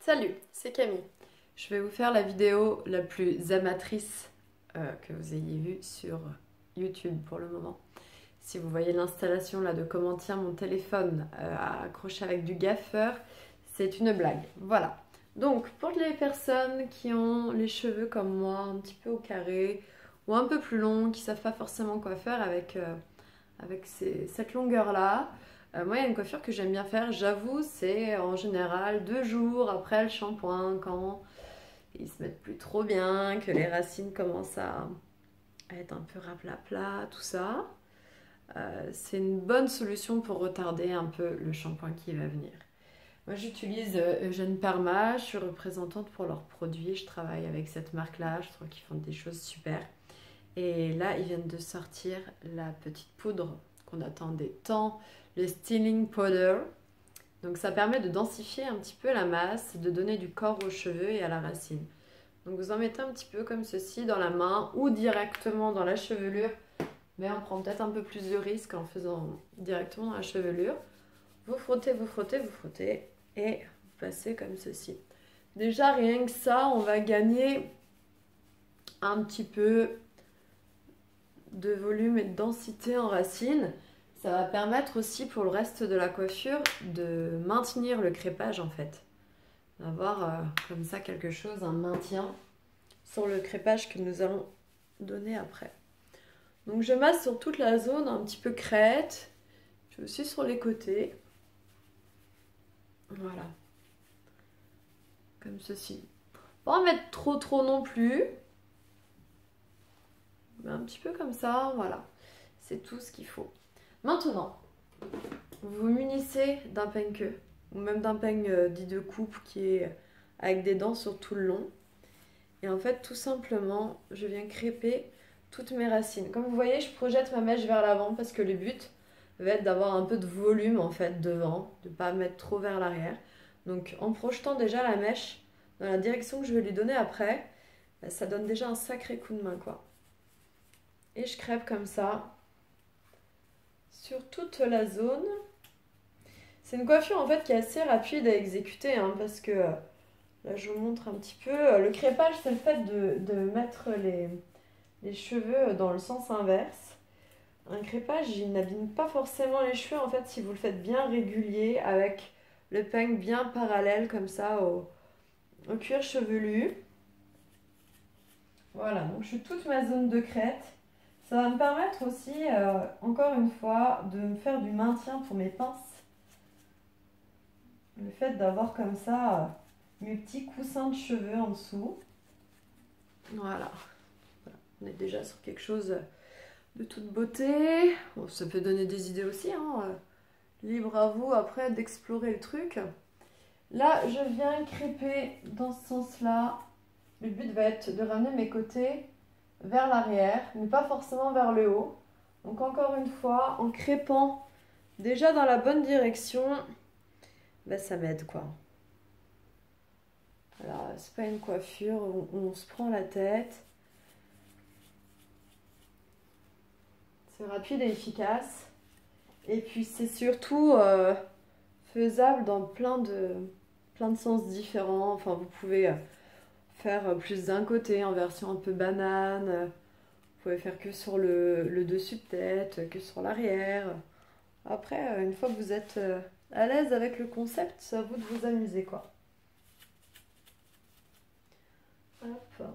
Salut, c'est Camille. Je vais vous faire la vidéo la plus amatrice que vous ayez vue sur YouTube pour le moment. Si vous voyez l'installation là de comment tient mon téléphone accroché avec du gaffeur, c'est une blague. Voilà. Donc pour les personnes qui ont les cheveux comme moi, un petit peu au carré ou un peu plus longs, qui ne savent pas forcément quoi faire avec cette longueur là, moi, il y a une coiffure que j'aime bien faire, j'avoue, c'est en général 2 jours après le shampoing, quand ils se mettent plus trop bien, que les racines commencent à être un peu raplapla, tout ça. C'est une bonne solution pour retarder un peu le shampoing qui va venir. Moi, j'utilise Eugène Perma, je suis représentante pour leurs produits, je travaille avec cette marque-là, je trouve qu'ils font des choses super. Et là, ils viennent de sortir la petite poudre qu'on attendait tant, le Styling Powder. Donc ça permet de densifier un petit peu la masse, de donner du corps aux cheveux et à la racine. Donc vous en mettez un petit peu comme ceci dans la main ou directement dans la chevelure, mais on prend peut-être un peu plus de risque en faisant directement dans la chevelure. Vous frottez, vous frottez, vous frottez et vous passez comme ceci. Déjà rien que ça, on va gagner un petit peu de volume et de densité en racines. Ça va permettre aussi pour le reste de la coiffure de maintenir le crépage en fait. D'avoir comme ça quelque chose, un maintien sur le crépage que nous allons donner après. Donc je masse sur toute la zone un petit peu crête, puis aussi sur les côtés. Voilà. Comme ceci. Pas en mettre trop non plus. Mais un petit peu comme ça, voilà. C'est tout ce qu'il faut. Maintenant, vous vous munissez d'un peigne-queue, ou même d'un peigne dit de coupe qui est avec des dents sur tout le long. Et en fait, tout simplement, je viens crêper toutes mes racines. Comme vous voyez, je projette ma mèche vers l'avant parce que le but va être d'avoir un peu de volume en fait devant, de ne pas mettre trop vers l'arrière. Donc en projetant déjà la mèche dans la direction que je vais lui donner après, ça donne déjà un sacré coup de main quoi. Et je crêpe comme ça sur toute la zone. C'est une coiffure en fait qui est assez rapide à exécuter hein, parce que là je vous montre un petit peu. Le crêpage c'est le fait de mettre les cheveux dans le sens inverse. Un crêpage il n'abîme pas forcément les cheveux en fait si vous le faites bien régulier avec le peigne bien parallèle comme ça au cuir chevelu. Voilà, donc je suis toute ma zone de crête. Ça va me permettre aussi, encore une fois, de me faire du maintien pour mes pinces. Le fait d'avoir comme ça mes petits coussins de cheveux en dessous. Voilà. On est déjà sur quelque chose de toute beauté. Bon, ça peut donner des idées aussi. Hein. Libre à vous après d'explorer le truc. Là, je viens crêper dans ce sens-là. Le but va être de ramener mes côtés vers l'arrière, mais pas forcément vers le haut. Donc encore une fois, en crêpant déjà dans la bonne direction, ben ça m'aide quoi. Voilà, c'est pas une coiffure où on se prend la tête. C'est rapide et efficace. Et puis c'est surtout faisable dans plein de sens différents. Enfin, vous pouvez faire plus d'un côté en version un peu banane. Vous pouvez faire que sur le dessus de tête, que sur l'arrière. Après, une fois que vous êtes à l'aise avec le concept, c'est à vous de vous amuser quoi. Hop.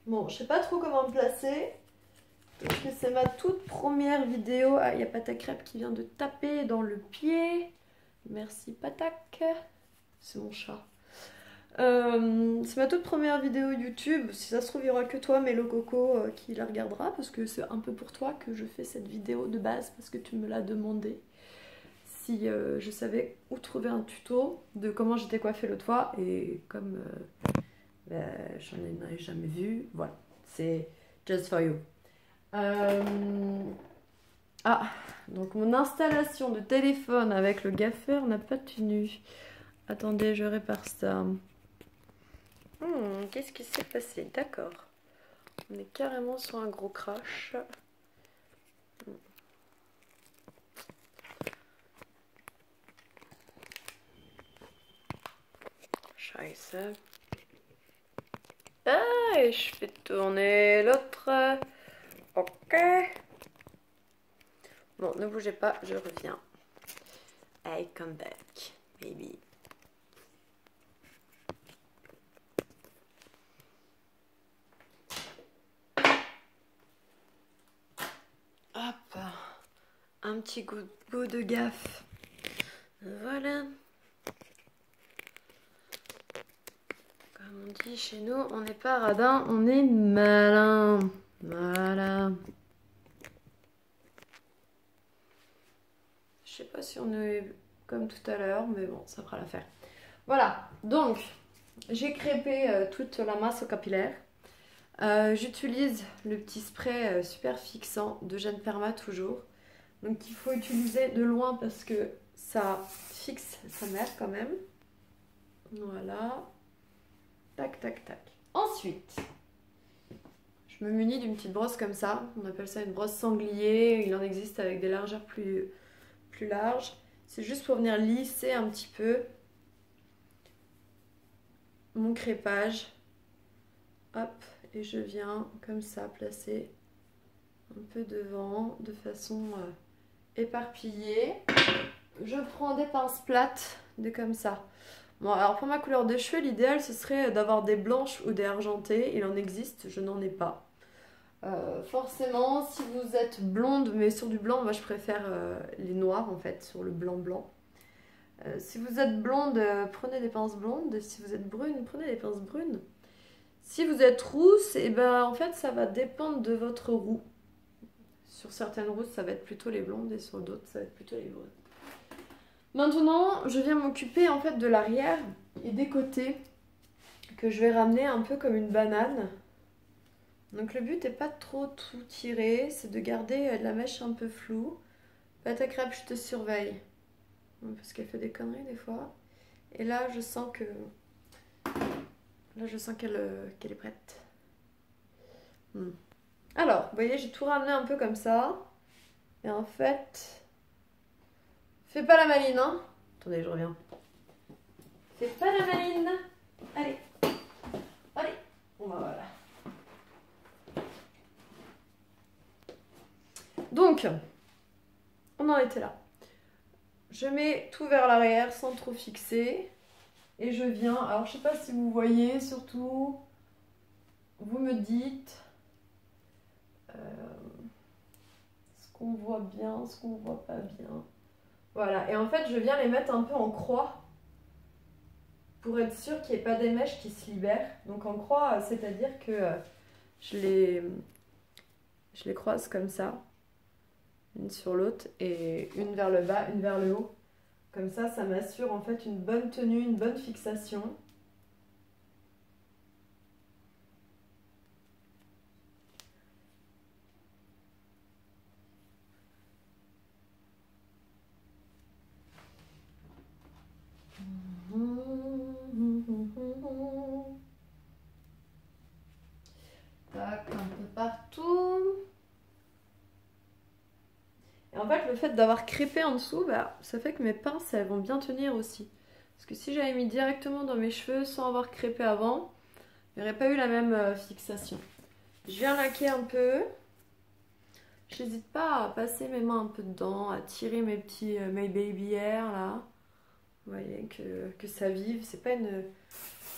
Bon, je sais pas trop comment me placer. Parce que c'est ma toute première vidéo. Ah, il y a Patak Crêpe qui vient de taper dans le pied. Merci Patak. C'est mon chat. C'est ma toute première vidéo YouTube. Si ça se trouve, il n'y aura que toi, Mélo Coco, qui la regardera. Parce que c'est un peu pour toi que je fais cette vidéo de base. Parce que tu me l'as demandé. Si je savais où trouver un tuto de comment j'étais coiffée l'autre fois. Et comme j'en ai jamais vu, voilà. C'est just for you. Ah, donc mon installation de téléphone avec le gaffeur n'a pas tenu. Attendez, je répare ça. Qu'est-ce qui s'est passé? D'accord. On est carrément sur un gros crash. avec ça. Ah, et je fais tourner l'autre. Ok. Bon, ne bougez pas, je reviens. I come back, baby. Hop. Un petit goût de gaffe. Voilà. Comme on dit chez nous, on n'est pas radin, on est malin. Voilà. Je sais pas si on est comme tout à l'heure, mais bon, ça fera l'affaire. Voilà, donc j'ai crêpé toute la masse capillaire. J'utilise le petit spray super fixant de Jeanne Perma toujours. Donc il faut utiliser de loin parce que ça fixe sa mère quand même. Voilà. Tac, tac, tac. Ensuite, je me munis d'une petite brosse comme ça. On appelle ça une brosse sanglier. Il en existe avec des largeurs plus larges. C'est juste pour venir lisser un petit peu mon crépage. Hop, et je viens comme ça placer un peu devant de façon éparpillée. Je prends des pinces plates, des comme ça. Bon, alors pour ma couleur de cheveux, l'idéal ce serait d'avoir des blanches ou des argentées. Il en existe, je n'en ai pas. Forcément, si vous êtes blonde, mais sur du blanc, moi je préfère les noirs en fait, sur le blanc. Si vous êtes blonde, prenez des pinces blondes. Si vous êtes brune, prenez des pinces brunes. Si vous êtes rousse, et ben en fait ça va dépendre de votre roux. Sur certaines rousses, ça va être plutôt les blondes et sur d'autres, ça va être plutôt les brunes. Maintenant, je viens m'occuper en fait de l'arrière et des côtés que je vais ramener un peu comme une banane. Donc le but n'est pas de trop tout tirer, c'est de garder la mèche un peu floue. Pâte à crêpes, je te surveille. Parce qu'elle fait des conneries des fois. Et là, je sens que... Là, je sens qu'elle est prête. Alors, vous voyez, j'ai tout ramené un peu comme ça. Et en fait... Fais pas la maline, hein. Attendez, je reviens. Fais pas la maline. Allez. Allez. Bon, bah voilà. Donc, on en était là. Je mets tout vers l'arrière sans trop fixer. Et je viens... Alors, je sais pas si vous voyez, surtout... Vous me dites... ce qu'on voit bien, ce qu'on voit pas bien. Voilà, et en fait, je viens les mettre un peu en croix pour être sûr qu'il n'y ait pas des mèches qui se libèrent. Donc en croix, c'est-à-dire que je les croise comme ça, une sur l'autre, et une vers le bas, une vers le haut. Comme ça m'assure en fait une bonne tenue, une bonne fixation. Tac, un peu partout. Et en fait, le fait d'avoir crêpé en dessous, bah, ça fait que mes pinces, elles vont bien tenir aussi. Parce que si j'avais mis directement dans mes cheveux sans avoir crêpé avant, il n'y aurait pas eu la même fixation. Je viens laquer un peu. Je n'hésite pas à passer mes mains un peu dedans, à tirer mes petits My Baby Hair là. Vous voyez que ça vive. C'est pas une...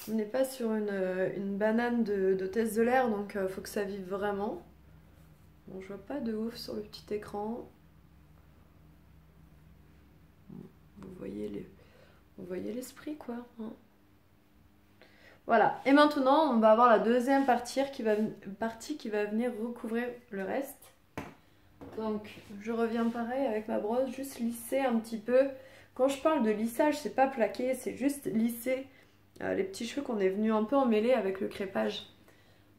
On n'est pas sur une banane d'hôtesse de l'air, donc faut que ça vive vraiment. Bon, je vois pas de ouf sur le petit écran. Vous voyez l'esprit quoi. Hein. Voilà. Et maintenant, on va avoir la deuxième partie qui va venir recouvrir le reste. Donc, je reviens pareil avec ma brosse, juste lisser un petit peu. Quand je parle de lissage, c'est pas plaquer, c'est juste lisser les petits cheveux qu'on est venu un peu emmêler avec le crépage.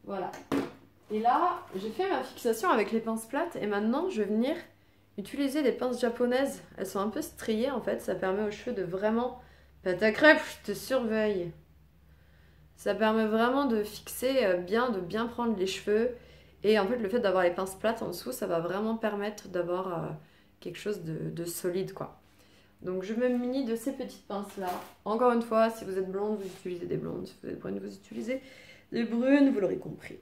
Voilà. Et là, j'ai fait ma fixation avec les pinces plates et maintenant, je vais venir utiliser des pinces japonaises. Elles sont un peu striées en fait, ça permet aux cheveux de vraiment... Pâte à crêpes, je te surveille. Ça permet vraiment de fixer bien, de bien prendre les cheveux. Et en fait, le fait d'avoir les pinces plates en dessous, ça va vraiment permettre d'avoir quelque chose de solide, quoi. Donc je me munis de ces petites pinces là. Encore une fois, si vous êtes blonde, vous utilisez des blondes. Si vous êtes brune, vous utilisez des brunes, vous l'aurez compris.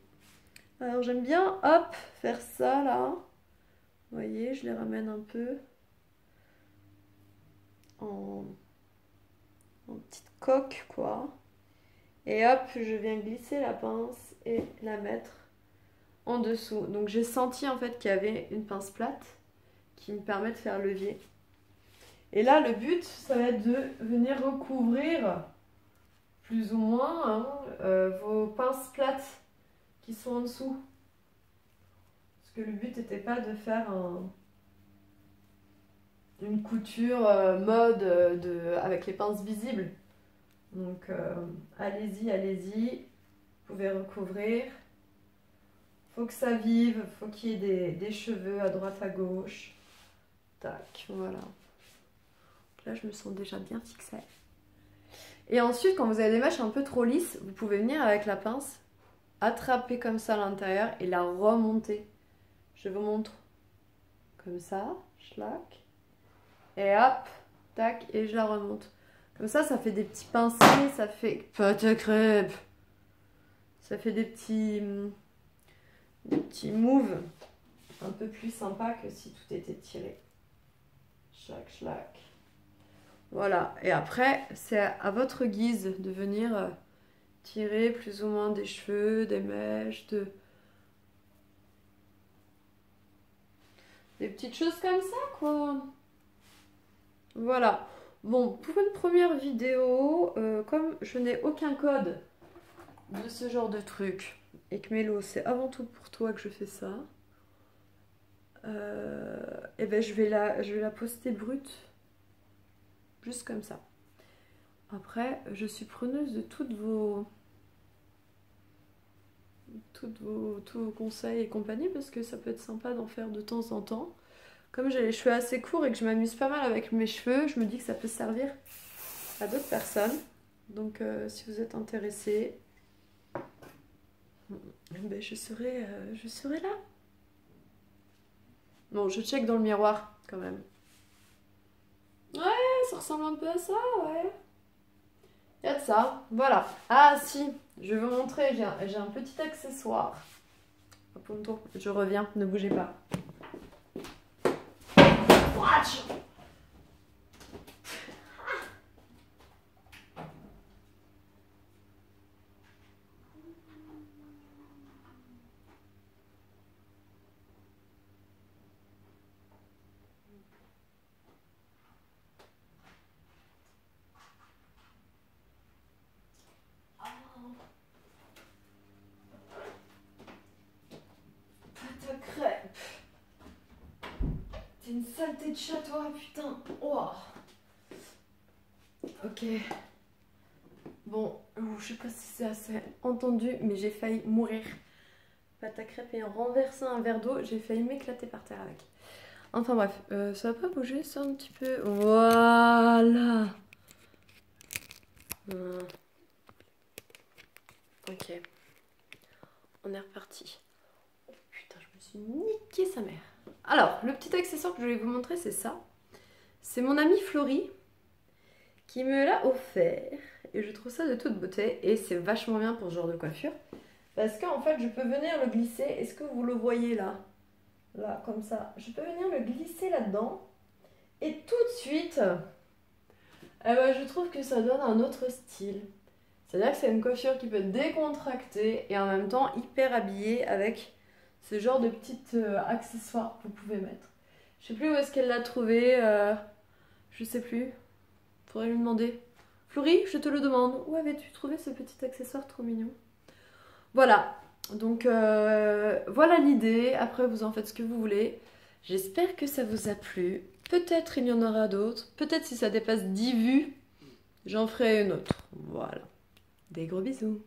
Alors j'aime bien, hop, faire ça là. Vous voyez, je les ramène un peu en petite coque quoi. Et hop, je viens glisser la pince et la mettre en dessous. Donc j'ai senti en fait qu'il y avait une pince plate qui me permet de faire levier. Et là, le but, ça va être de venir recouvrir plus ou moins vos pinces plates qui sont en dessous. Parce que le but n'était pas de faire une couture mode avec les pinces visibles. Donc, allez-y, allez-y. Vous pouvez recouvrir. Faut que ça vive, faut qu'il y ait des cheveux à droite, à gauche. Tac, voilà. Là, je me sens déjà bien fixée. Et ensuite, quand vous avez des mèches un peu trop lisses, vous pouvez venir avec la pince, attraper comme ça à l'intérieur et la remonter. Je vous montre. Comme ça, schlac. Et hop, tac, et je la remonte. Comme ça fait des petits pincés, ça fait... Pâte à crêpes. Ça fait des petits moves un peu plus sympas que si tout était tiré. Schlac, schlac. Voilà, et après, c'est à votre guise de venir tirer plus ou moins des cheveux, des mèches, des petites choses comme ça, quoi. Voilà. Bon, pour une première vidéo, comme je n'ai aucun code de ce genre de truc, et que Mélo, c'est avant tout pour toi que je fais ça, et ben je vais la poster brute. Juste comme ça. Après, je suis preneuse de tous vos conseils et compagnie parce que ça peut être sympa d'en faire de temps en temps. Comme j'ai les cheveux assez courts et que je m'amuse pas mal avec mes cheveux, je me dis que ça peut servir à d'autres personnes. Donc, si vous êtes intéressés, ben, je serai là. Bon, je check dans le miroir quand même. Ouais, ça ressemble un peu à ça, ouais. Il y a de ça, voilà. Ah si, je vais vous montrer, j'ai un petit accessoire. Apunto, je reviens, ne bougez pas. Watch. Pâte à crêpes. T'es une saleté de chat, toi, putain. Oh. Ok. Bon, je sais pas si c'est assez entendu, mais j'ai failli mourir. Pâte à crêpes et en renversant un verre d'eau, j'ai failli m'éclater par terre avec. Enfin bref, ça va pas bouger ça un petit peu. Voilà. Ok. On est reparti. Oh putain, je me suis niqué sa mère. Alors, le petit accessoire que je vais vous montrer, c'est ça. C'est mon amie Florie qui me l'a offert. Et je trouve ça de toute beauté. Et c'est vachement bien pour ce genre de coiffure. Parce qu'en fait, je peux venir le glisser. Est-ce que vous le voyez là? Là, comme ça. Je peux venir le glisser là-dedans. Et tout de suite, eh ben, je trouve que ça donne un autre style. C'est-à-dire que c'est une coiffure qui peut décontracter et en même temps hyper habillée avec ce genre de petits accessoires que vous pouvez mettre. Je sais plus où est-ce qu'elle l'a trouvé. Je sais plus. Faudrait lui demander. Florie, je te le demande. Où avais-tu trouvé ce petit accessoire trop mignon? Voilà. Donc voilà l'idée. Après, vous en faites ce que vous voulez. J'espère que ça vous a plu. Peut-être il y en aura d'autres. Peut-être si ça dépasse 10 vues, j'en ferai une autre. Voilà. Des gros bisous.